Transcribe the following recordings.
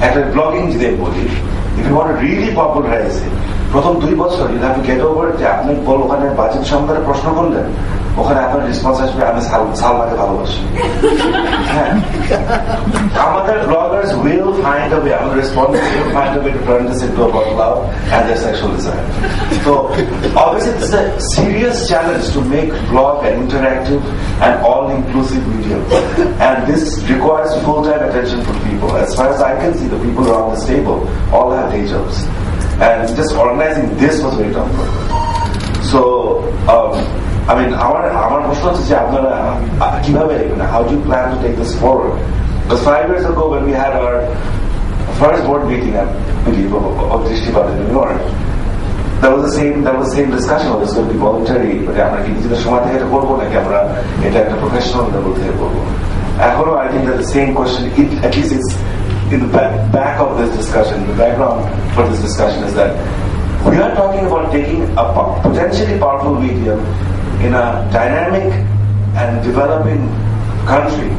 একটা ব্লগিং যদি আমি বলি, if you want to really popularize it, প্রথম 2 বছর you have to get over যে আপনি ওখানে বাজেট সম্পর্কে প্রশ্ন করলেন, ওখানে আপনার রেসপন্স আসবে আমি সালমাকে ভালোবাসি। হ্যাঁ, আমাদের Bloggers will find a way, our respondents will find a way to turn this into about love and their sexual desire. So obviously this is a serious challenge to make blog an interactive and all-inclusive medium, and this requires full-time attention from people. As far as I can see, the people around this table all have day jobs, and just organizing this was very tough for them. So I mean, our প্রশ্ন হচ্ছে যে আপনারা কিভাবে, how do you plan to take this forward? Because 5 years ago when we had our first board meeting, I believe, of Drishtipat in New York, there was the same discussion of this going to be voluntary, but আমরা কি নিজেদের সময় থেকে এটা করবো নাকি আমরা এটা একটা প্রফেশনাল লেভেল থেকে করবো। এখনো I think that the same question, at least it's in the back of this discussion, the background for this discussion is that we are talking about taking a potentially powerful medium in a dynamic and developing country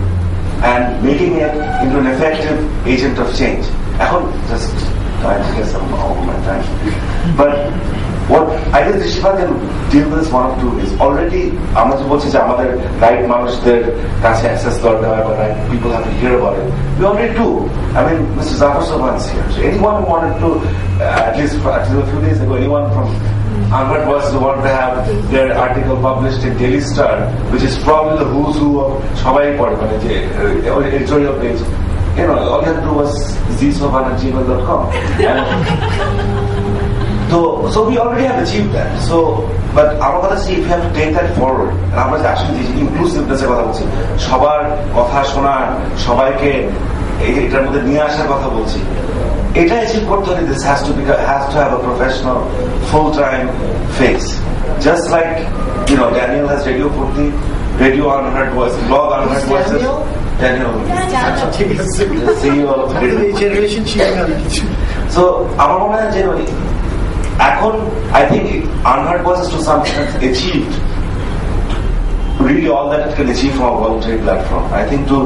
and making it into an effective agent of change. Just trying to get some of my time. But what I think Drishtipat can deal with this one of two is already আমরা যে বলছি যে আমাদের right মানুষদের কাছে access দরকার, বা right people have to hear about it. We already do. I mean, Mr. Zafar Soban is here. So anyone who wanted to, at least a few days ago, anyone from Unheard Voice who wanted to have their article published in Daily Star, which is probably the who's who of সবাই পড়ে, মানে যে editorial page. You know, all you have to do was zsoban@gmail.com. So we already have achieved that. So, but our কথা see if you have to take that forward. And আমরা যে আসলে যে inclusiveness এর কথা বলছি, সবার কথা শোনার, সবাইকে এটার মধ্যে নিয়ে আসার কথা বলছি, এটা অ্যাচিভ করতে হলে this has to have a professional full-time face. Just like, you know, Daniel has Radio Purti, Radio Unheard Voice, blog Unheard Voices. Daniel, CEO of Generation. So আমার মনে হয় যে এখন I think Unheard Voices to some extent achieved really all that it can achieve from a voluntary platform. I think to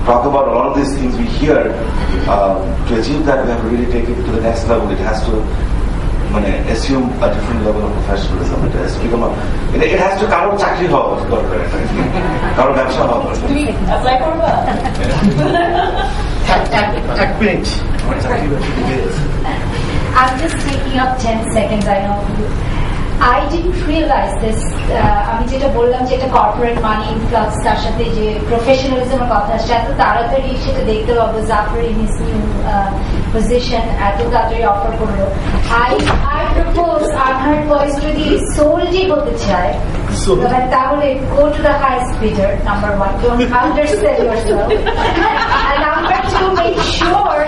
talk about a lot of these things we hear, to achieve that we have to really take it to the next level. It has to assume a different level of professionalism. It has to become it has to কারো চাকরি হওয়া দরকার, কারো ব্যবসা হওয়া দরকার। তুমি apply করবা? এক minute. I'm just taking up 10 seconds, I know. I didn't realize this. আমি যেটা বললাম যে এটা কর্পোরেট মানি ইনফ্লাক্স, তার সাথে যে প্রফেশনালিজমের কথা, এত তাড়াতাড়ি সেটা দেখতে পাবো Zafar in his new position এত তাড়াতাড়ি অফার করলো। I propose Unheard Voice যদি solely হতে চায় তাহলে go to the highest bidder, number 1, don't undersell yourself, and number 2, make sure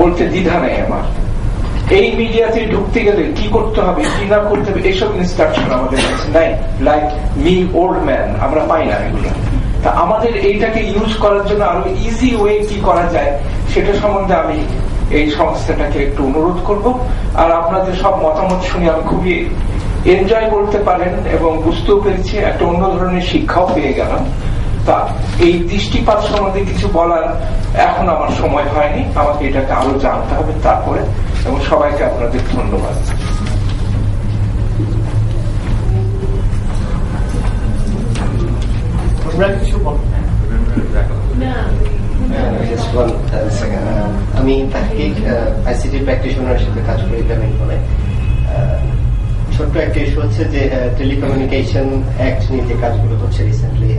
বলতে দ্বিধা নেই আমার। এই মিডিয়াতে ঢুকতে গেলে কি করতে হবে, কি না করতে হবে, এসব ইনস্ট্রাকশন আমাদের কাছে নাই। লাইক মি ওল্ড ম্যান আমরা পাই না এগুলো। তা আমাদের এইটাকে ইউজ করার জন্য আরো ইজি ওয়ে কি করা যায় সেটা সম্বন্ধে আমি এই সংস্থাটাকে একটু অনুরোধ করব। আর আপনাদের সব মতামত শুনে আমি খুবই এনজয় করতে পারেন এবং বুঝতেও পেরেছি, একটা অন্য ধরনের শিক্ষাও পেয়ে গেলাম। তা এই দৃষ্টিপাত সম্বন্ধে কিছু বলার এখন আমার সময় হয়নি, আমাকে এটাকে আরো জানতে হবে তারপরে। এবং সবাইকে আপনাদের ধন্যবাদ। আমি আইসিটি প্র্যাকটিশনার হিসেবে কাজ করি গ্রামীণফোনে। ছোট্ট একটা ইস্যু হচ্ছে যে টেলিকমিউনিকেশন অ্যাক্ট নিয়ে যে কাজগুলো হচ্ছে রিসেন্টলি,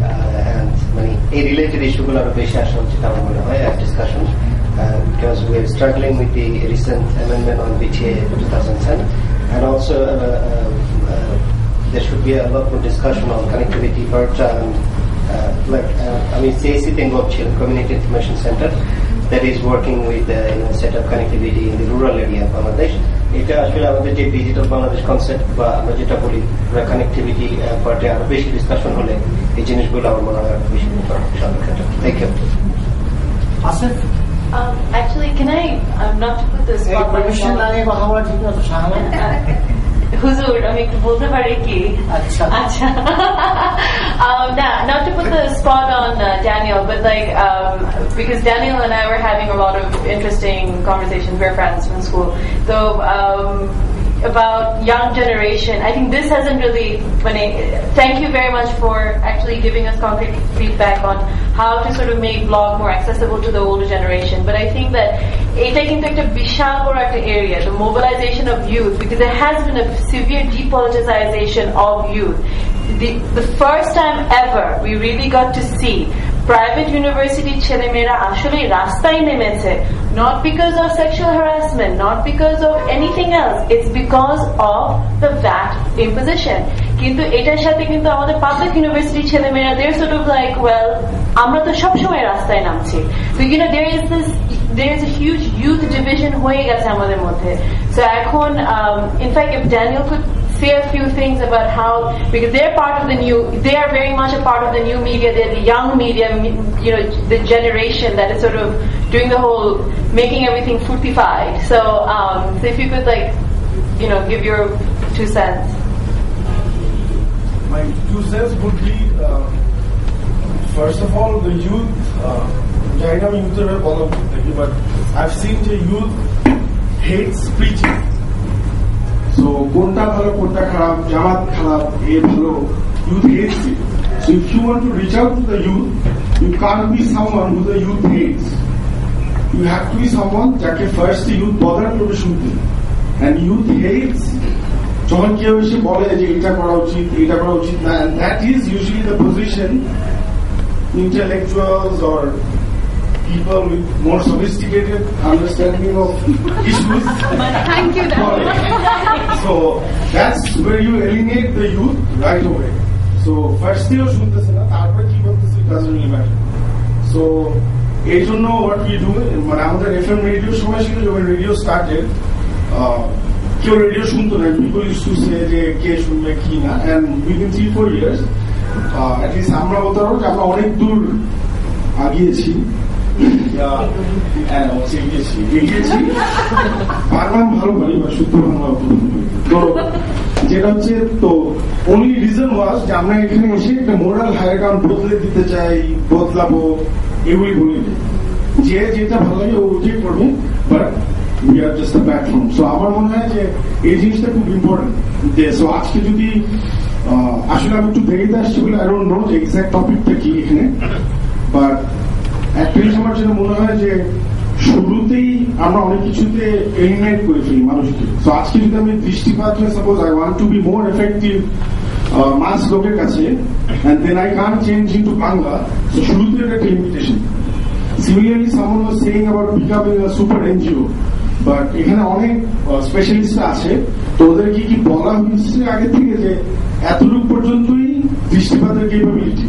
মানে এই রিলেটেড ইস্যুগুলো আরো বেশি আসা উচিত আমার মনে হয় discussion, because we are struggling with the recent amendment on BTA 2010, and also there should be a lot more discussion on connectivity. But I mean, CAC involved Community Information Center that is working with set up connectivity in the rural area of Bangladesh. এটা আসলে আমাদের যে digital Bangladesh concept বা আমরা যেটা বলি connectivity পার্টে আরো বেশি ডিসকাশন হলে এই জিনিসগুলো আমার মনে হয় বেশি thank you. Asif, actually, can I not to put this হুজুর আমি একটু বলতে পারি কি? আচ্ছা not to put the spot on Daniel, but like because Daniel and I were having a lot of interesting conversations. We're friends from school, so about young generation. I think this hasn't really. Thank you very much for actually giving us concrete feedback on how to sort of make blog more accessible to the older generation. But I think that এটা কিন্তু একটা বিশাল বড় একটা area, the mobilization of youth, because there has been a severe depoliticization of youth. The first time ever we really got to see private university ছেলেমেয়েরা আসলে রাস্তায় নেমেছে, not because of sexual harassment, not because of anything else, it's because of the VAT imposition. কিন্তু এটার সাথে কিন্তু আমাদের public university ছেলেমেয়েরা they're sort of like, well, আমরা তো সবসময় রাস্তায় নামছি. So there is a huge youth division হয়ে গেছে আমাদের মধ্যে. So এখন in fact if Daniel could say a few things about how, because they are very much a part of the new media, they're the young media, the generation that is sort of doing the whole making everything fruitified. So if you could give your 2 cents. My 2 cents would be first of all the youth, China youth are one, but I've seen the youth hates preaching. So কোনটা ভালো কোনটা খারাপ, জামাত খারাপ এ ভালো, youth hates it. So if you want to reach out to the youth, you can't be someone who the youth hates. You have to be someone যাকে first the youth bother করবে শুনতে. And youth hates যখন কেউ এসে বলে যে এটা করা উচিত না, and that is usually the position intellectuals or people with more sophisticated understanding of issues. Thank you. So that's where you alienate the youth right away. So first day শুনতেছে না, তারপরে কি বলতেছে it doesn't really matter. So এই জন্য what we do, মানে আমাদের FM radio সময় ছিল যখন রেডিও started, কেউ রেডিও শুনতো না, people used to say যে কে শুনবে কি না, and within 3-4 years at least আমরা বলতে পারবো যে আমরা অনেক দূর আগিয়েছি, বাংলা ভালো পারি বা শুদ্ধ বাংলা তো যেটা হচ্ছে, তো only reason was যে আমরা এখানে এসে একটা মোরাল হায়ার গ্রাউন্ড বদলে দিতে চাই, বদলাবো এগুলি বলি, যে যেটা ভালো লাগে ও ওইটাই করবে, but we are just a platform. So আমার মনে হয় যে এই জিনিসটা খুব ইম্পর্টেন্ট। সো আজকে যদি আসলে আমি একটু দেরিতে আসছি বলে আই ডোন্ট নো যে এক্সাক্ট টপিকটা কি এখানে, বাট একটা জিনিস আমার যেটা মনে হয় যে শুরুতেই আমরা অনেক কিছুতে এলিমিনেট করে ফেলি মানুষকে। সো আজকে যদি আমি দৃষ্টিপাত হয়ে suppose I want to be more effective mass লোকের কাছে, and then I can't change into Bangla, so শুরুতে একটা limitation. Similarly, someone was saying about becoming a super NGO, but এখানে অনেক স্পেশালিস্ট আছে, তো ওদের কি বলা হয়েছে আগে থেকে যে এতটুকু পর্যন্তই দৃষ্টিপাতের ক্যাপাবিলিটি।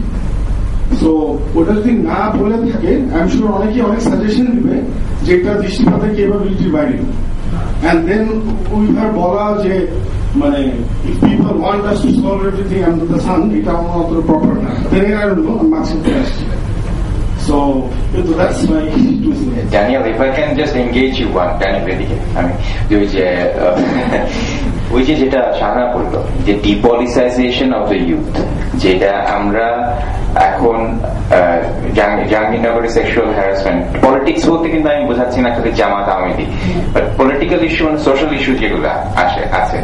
সো ওটা যদি না বলে থাকে আই এম শিওর অনেকে অনেক সাজেশন দিবে যে এটা দৃষ্টিপাতের ক্যাপাবিলিটির বাইরে, and then ওইভাবে বলা যে মানে if people want us to solve everything under the sun, এটা আমার অত প্রপার না, then I don't know, I'm asking for that. So that's my 2 cents. Daniel, if I can just engage you one, Daniel, I mean, ওই যে যেটা শাহানা বললো যে ডিপলিসাইজেশন of the youth, যেটা আমরা এখন জাহাঙ্গীরনগরের সেক্সুয়াল হ্যারাসমেন্ট, পলিটিক্স বলতে কিন্তু আমি বোঝাচ্ছি না খালি Jamaat Awami League, but political issue মানে সোশ্যাল ইস্যু যেগুলো আছে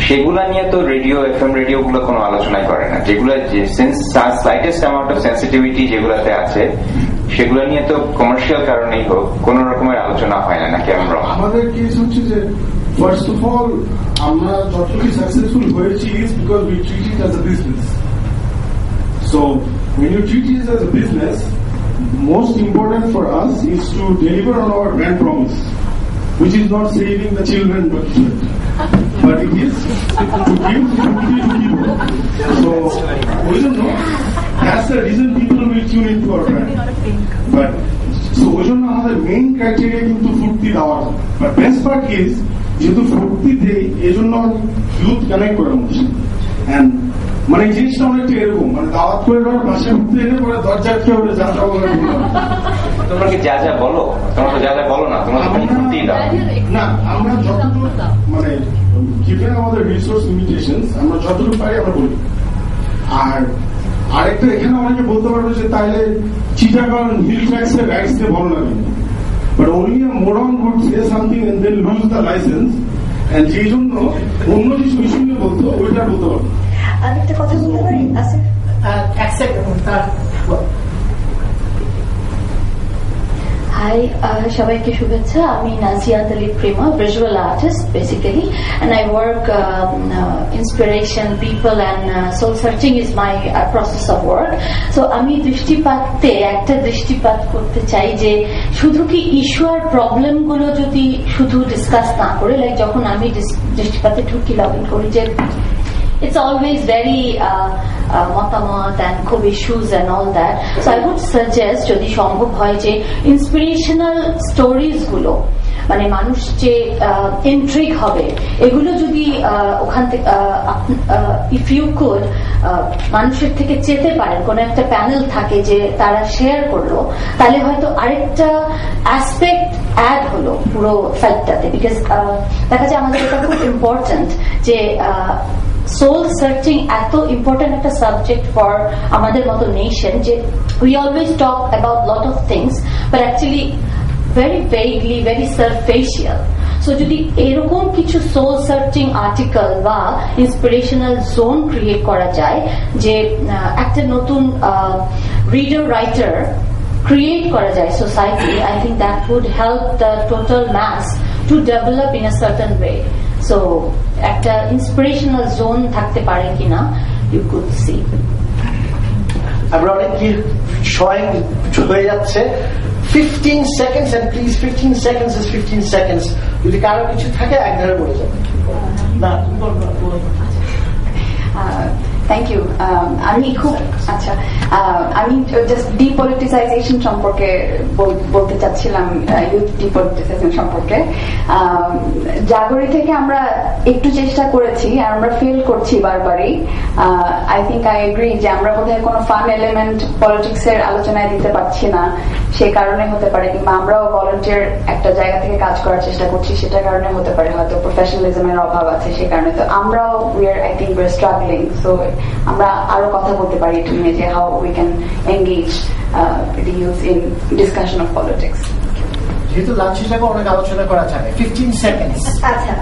সেগুলা নিয়ে তো রেডিও FM রেডিও গুলো কোনো আলোচনাই করে না, যেগুলো স্লাইটেস্ট অ্যামাউন্ট অফ সেন্সিটিভিটি যেগুলাতে আছে সেগুলো নিয়ে তো কমার্শিয়াল কারণেই হোক কোন রকমের আলোচনা হয় না, নাকি আমরা? আমাদের কেস হচ্ছে যে ফার্স্ট অফ অল আমরা যতটুকু সাকসেসফুল হয়েছি is because we treat it as a business. So when you treat it as a business, most important for us is to deliver on our brand promise, which is not saving the children but it is to give to people. So we don't know, that's the reason people will tune into our brand. But so ওই জন্য আমাদের main criteria কিন্তু ফুর্তি দেওয়া, but best part is যেহেতু ফুর্তি দেই এই জন্য ইউথ কানেক্ট করে আমাদের সাথে, এন্ড মানে এই জিনিসটা অনেকটা এরকম, মানে দাওয়াত করে বাসায় ঘুরতে এনে পরে দরজা খেয়ে ওরা যা যা বলে তোমরা কি যা যা বলো, তোমরা তো যা যা বলো না, তোমরা তো ফুর্তি দাও না। আমরা যতটুকু মানে কি গিভেন আমাদের রিসোর্স লিমিটেশনস আমরা যতটুকু পারি আমরা বলি। আর আরেকটা এখানে অনেকে বলতে পারবে যে তাইলে চিটাগাং হিল ট্র্যাক্স এর রাইটস নিয়ে ভালো লাগে, but only a moron would say something and then lose the license, and সেই জন্য অন্য কিছু ইস্যু নিয়ে বলতো ওইটা বলতে পারবো। আর একটা কথা বলতে পারি আসিফ, এক সেকেন্ড। হাই, সবাইকে শুভেচ্ছা। আমি Naziat Ali Prema, visual artist basically, and I work inspiration, people and soul searching is my process of work. So আমি দৃষ্টিপাতে একটা দৃষ্টিপাত করতে চাই যে শুধু কি ইস্যু আর প্রবলেম গুলো যদি শুধু ডিসকাস না করে, লাইক যখন আমি দৃষ্টিপাতে ঢুকি লগ ইন করি যে it's always very মতামত and খুব issues and all that. So I would suggest যদি সম্ভব হয় যে ইন্সপিরেশনাল স্টোরিজ গুলো, মানে মানুষ যে ইন্ট্রিগ হবে, এগুলো যদি ওখান থেকে ইফ ইউ কুড মানুষের থেকে চেতে পারেন, কোন একটা প্যানেল থাকে যে তারা শেয়ার করলো, তাহলে হয়তো আরেকটা অ্যাসপেক্ট অ্যাড হলো পুরো সাইটটাতে। বিকজ দেখা যায় আমাদের এটা খুব ইম্পর্টেন্ট যে সোল সার্চিং এত ইম্পর্টেন্ট একটা সাবজেক্ট ফর আমাদের মতো নেশন যে we always talk about lot of things but actually very vaguely, very superficial. So যদি এরকম কিছু সোল সার্চিং আর্টিকেল বা ইন্সপিরেশনাল জোন ক্রিয়েট করা যায়, যে একটা নতুন রিডার রাইটার ক্রিয়েট করা যায় society, I think that would help the total mass to develop in a certain way. So একটা ইন্সপিরেশনাল জোন থাকতে পারে কিনা, you could see. আমরা অনেক কি সময় হয়ে যাচ্ছে, 15 seconds, and please 15 seconds is 15 seconds. যদি কারো কিছু থাকে একধারে বলে যাবে না। Thank you. আমি খুব আমি জাস্ট ডিপলিটিসাইজেশন সম্পর্কে বলতে চাচ্ছিলাম, ইউথ ডিপলিটিসাইজেশন সম্পর্কে। জাগরি থেকে আমরা একটু চেষ্টা করেছি আর আমরা ফেল করছি বারবারই। আই থিঙ্ক আই এগ্রি যে আমরা বোধহয় কোনো ফান এলিমেন্ট পলিটিক্স এর আলোচনায় দিতে পারছি না, সেই কারণে হতে পারে, কিংবা আমরাও ভলান্টিয়ার একটা জায়গা থেকে কাজ করার চেষ্টা করছি, সেটার কারণে হতে পারে, হয়তো প্রফেশনালিজমের অভাব আছে সেই কারণে। তো আমরাও I think we are struggling. So আমরা আরো কথা বলতে পারি এটা নিয়ে যে how we can engage the youth in discussion of politics. যেহেতু লাঞ্চ হিসাবে অনেক আলোচনা করা যায়, 15 seconds। আচ্ছা।